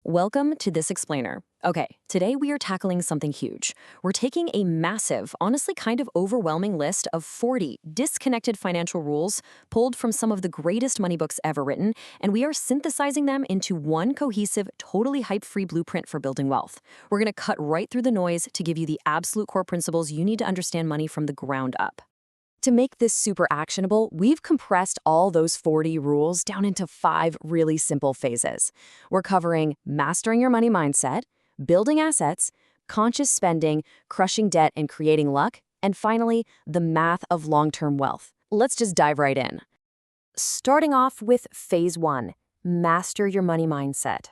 Welcome to This Explainer. Okay, today we are tackling something huge. We're taking a massive, honestly kind of overwhelming list of 40 disconnected financial rules pulled from some of the greatest money books ever written, and we are synthesizing them into one cohesive, totally hype-free blueprint for building wealth. We're going to cut right through the noise to give you the absolute core principles you need to understand money from the ground up. To make this super actionable, we've compressed all those 40 rules down into 5 really simple phases. We're covering mastering your money mindset, building assets, conscious spending, crushing debt and creating luck, and finally, the math of long-term wealth. Let's just dive right in. Starting off with phase 1, master your money mindset.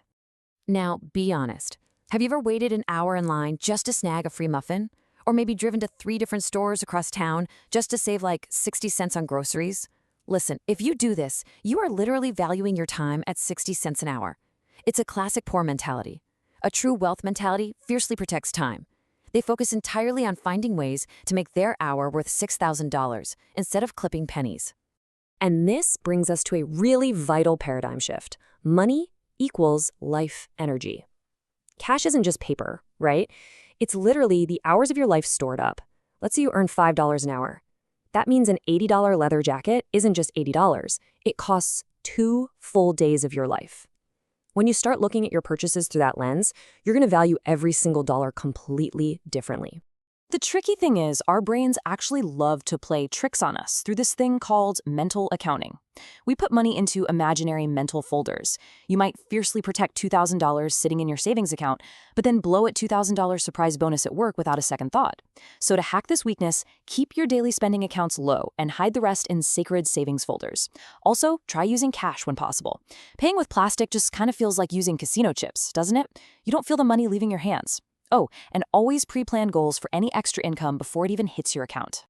Now, be honest. Have you ever waited an hour in line just to snag a free muffin? Or maybe driven to 3 different stores across town just to save like 60 cents on groceries? Listen, if you do this, you are literally valuing your time at 60 cents an hour. It's a classic poor mentality. A true wealth mentality fiercely protects time. They focus entirely on finding ways to make their hour worth $6,000 instead of clipping pennies. And this brings us to a really vital paradigm shift. Money equals life energy. Cash isn't just paper, right? It's literally the hours of your life stored up. Let's say you earn $5 an hour. That means an $80 leather jacket isn't just $80. It costs 2 full days of your life. When you start looking at your purchases through that lens, you're going to value every single dollar completely differently. The tricky thing is, our brains actually love to play tricks on us through this thing called mental accounting. We put money into imaginary mental folders. You might fiercely protect $2,000 sitting in your savings account, but then blow a $2,000 surprise bonus at work without a second thought. So to hack this weakness, keep your daily spending accounts low and hide the rest in sacred savings folders. Also, try using cash when possible. Paying with plastic just kind of feels like using casino chips, doesn't it? You don't feel the money leaving your hands. Oh, and always pre-plan goals for any extra income before it even hits your account.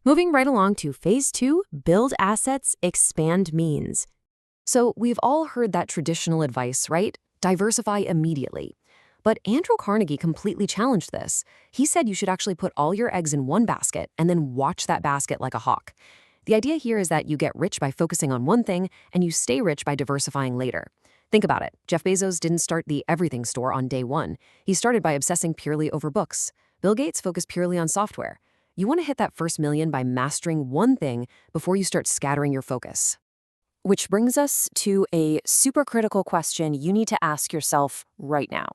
Moving right along to phase 2, build assets, expand means. So we've all heard that traditional advice, right? Diversify immediately. But Andrew Carnegie completely challenged this. He said you should actually put all your eggs in one basket and then watch that basket like a hawk. The idea here is that you get rich by focusing on one thing and you stay rich by diversifying later. Think about it. Jeff Bezos didn't start the everything store on day 1. He started by obsessing purely over books. Bill Gates focused purely on software. You want to hit that first million by mastering one thing before you start scattering your focus. Which brings us to a super critical question you need to ask yourself right now.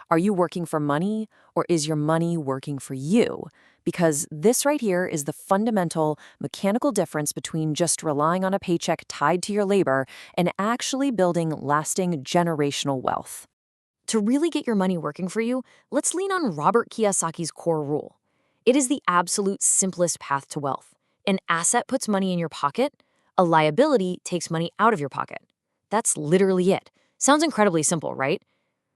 Are you working for money, or is your money working for you? Because this right here is the fundamental mechanical difference between just relying on a paycheck tied to your labor and actually building lasting generational wealth. To really get your money working for you, let's lean on Robert Kiyosaki's core rule. It is the absolute simplest path to wealth. An asset puts money in your pocket, a liability takes money out of your pocket. That's literally it. Sounds incredibly simple, right?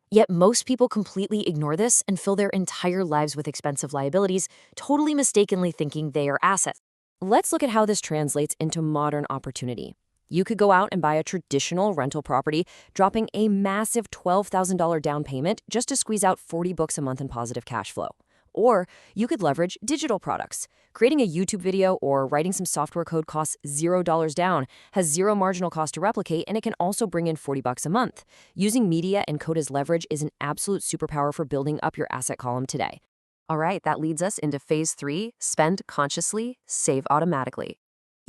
Yet most people completely ignore this and fill their entire lives with expensive liabilities, totally mistakenly thinking they are assets. Let's look at how this translates into modern opportunity. You could go out and buy a traditional rental property, dropping a massive $12,000 down payment just to squeeze out 40 bucks a month in positive cash flow. Or you could leverage digital products. Creating a YouTube video or writing some software code costs $0 down, has zero marginal cost to replicate, and it can also bring in 40 bucks a month. Using media and code as leverage is an absolute superpower for building up your asset column today. All right, that leads us into phase 3, spend consciously, save automatically.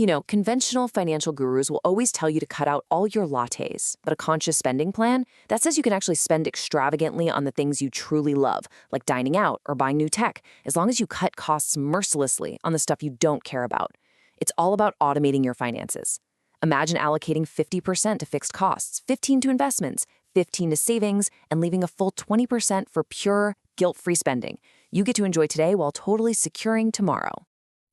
You know, conventional financial gurus will always tell you to cut out all your lattes, but a conscious spending plan, that says you can actually spend extravagantly on the things you truly love, like dining out or buying new tech, as long as you cut costs mercilessly on the stuff you don't care about. It's all about automating your finances. Imagine allocating 50% to fixed costs, 15% to investments, 15% to savings, and leaving a full 20% for pure, guilt-free spending. You get to enjoy today while totally securing tomorrow.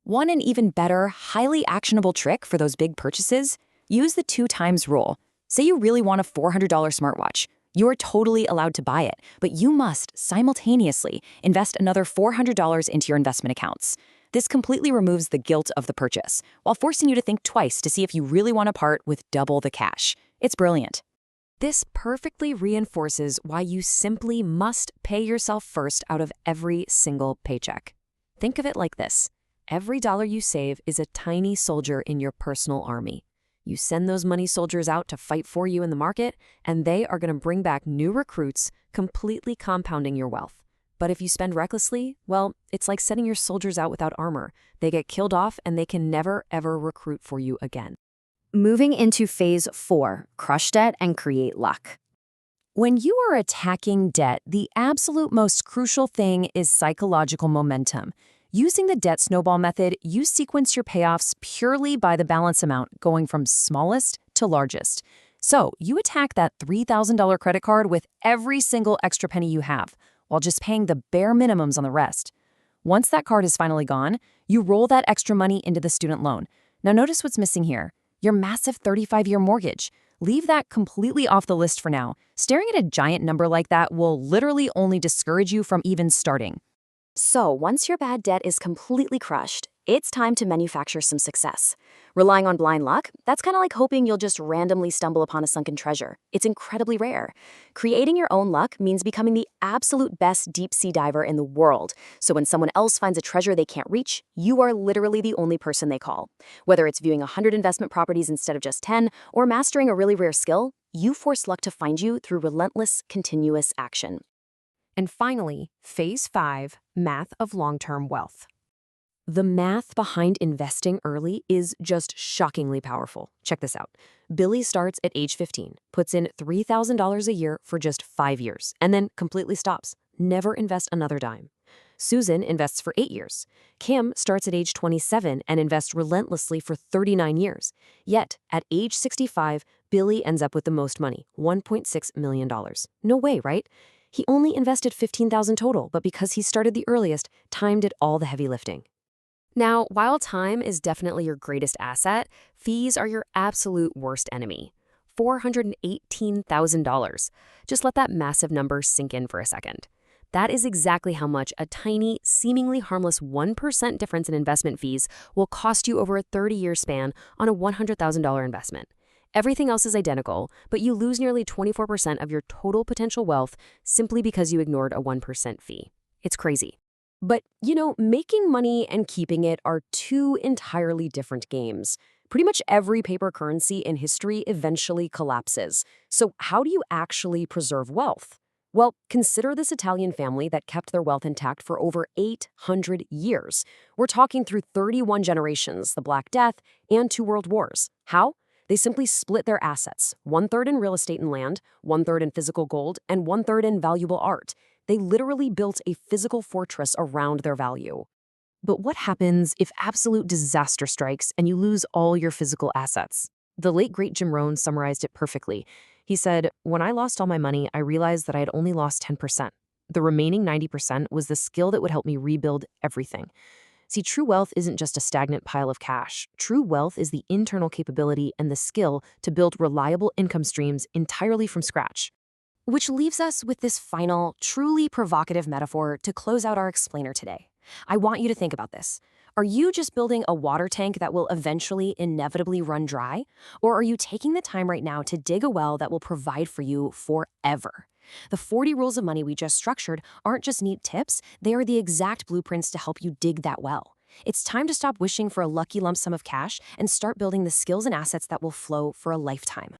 Want an even better, highly actionable trick for those big purchases? Use the 2 times rule. Say you really want a $400 smartwatch. You are totally allowed to buy it, but you must simultaneously invest another $400 into your investment accounts. This completely removes the guilt of the purchase, while forcing you to think twice to see if you really want to part with double the cash. It's brilliant. This perfectly reinforces why you simply must pay yourself first out of every single paycheck. Think of it like this. Every dollar you save is a tiny soldier in your personal army. You send those money soldiers out to fight for you in the market, and they are going to bring back new recruits, completely compounding your wealth. But if you spend recklessly, well, it's like sending your soldiers out without armor. They get killed off, and they can never, ever recruit for you again. Moving into phase 4, crush debt and create luck. When you are attacking debt, the absolute most crucial thing is psychological momentum. Using the debt snowball method, you sequence your payoffs purely by the balance amount, going from smallest to largest. So you attack that $3,000 credit card with every single extra penny you have, while just paying the bare minimums on the rest. Once that card is finally gone, you roll that extra money into the student loan. Now notice what's missing here. Your massive 35-year mortgage. Leave that completely off the list for now. Staring at a giant number like that will literally only discourage you from even starting. So, once your bad debt is completely crushed, it's time to manufacture some success. Relying on blind luck, that's kind of like hoping you'll just randomly stumble upon a sunken treasure. It's incredibly rare. Creating your own luck means becoming the absolute best deep-sea diver in the world. So when someone else finds a treasure they can't reach, you are literally the only person they call. Whether it's viewing 100 investment properties instead of just 10, or mastering a really rare skill, you force luck to find you through relentless, continuous action. And finally, phase 5, math of long-term wealth. The math behind investing early is just shockingly powerful. Check this out. Billy starts at age 15, puts in $3,000 a year for just 5 years, and then completely stops. Never invest another dime. Susan invests for 8 years. Kim starts at age 27 and invests relentlessly for 39 years. Yet, at age 65, Billy ends up with the most money, $1.6 million. No way, right? He only invested $15,000 total, but because he started the earliest, time did all the heavy lifting. Now, while time is definitely your greatest asset, fees are your absolute worst enemy. $418,000. Just let that massive number sink in for a second. That is exactly how much a tiny, seemingly harmless 1% difference in investment fees will cost you over a 30-year span on a $100,000 investment. Everything else is identical, but you lose nearly 24% of your total potential wealth simply because you ignored a 1% fee. It's crazy. But, making money and keeping it are two entirely different games. Pretty much every paper currency in history eventually collapses. So how do you actually preserve wealth? Well, consider this Italian family that kept their wealth intact for over 800 years. We're talking through 31 generations, the Black Death, and 2 world wars. How? They simply split their assets, 1/3 in real estate and land, 1/3 in physical gold, and 1/3 in valuable art. They literally built a physical fortress around their value. But what happens if absolute disaster strikes and you lose all your physical assets? The late great Jim Rohn summarized it perfectly. He said, "When I lost all my money, I realized that I had only lost 10%. The remaining 90% was the skill that would help me rebuild everything." See, true wealth isn't just a stagnant pile of cash. True wealth is the internal capability and the skill to build reliable income streams entirely from scratch. Which leaves us with this final, truly provocative metaphor to close out our explainer today. I want you to think about this. Are you just building a water tank that will eventually inevitably run dry? Or are you taking the time right now to dig a well that will provide for you forever? The 40 rules of money we just structured aren't just neat tips, they are the exact blueprints to help you dig that well. It's time to stop wishing for a lucky lump sum of cash and start building the skills and assets that will flow for a lifetime.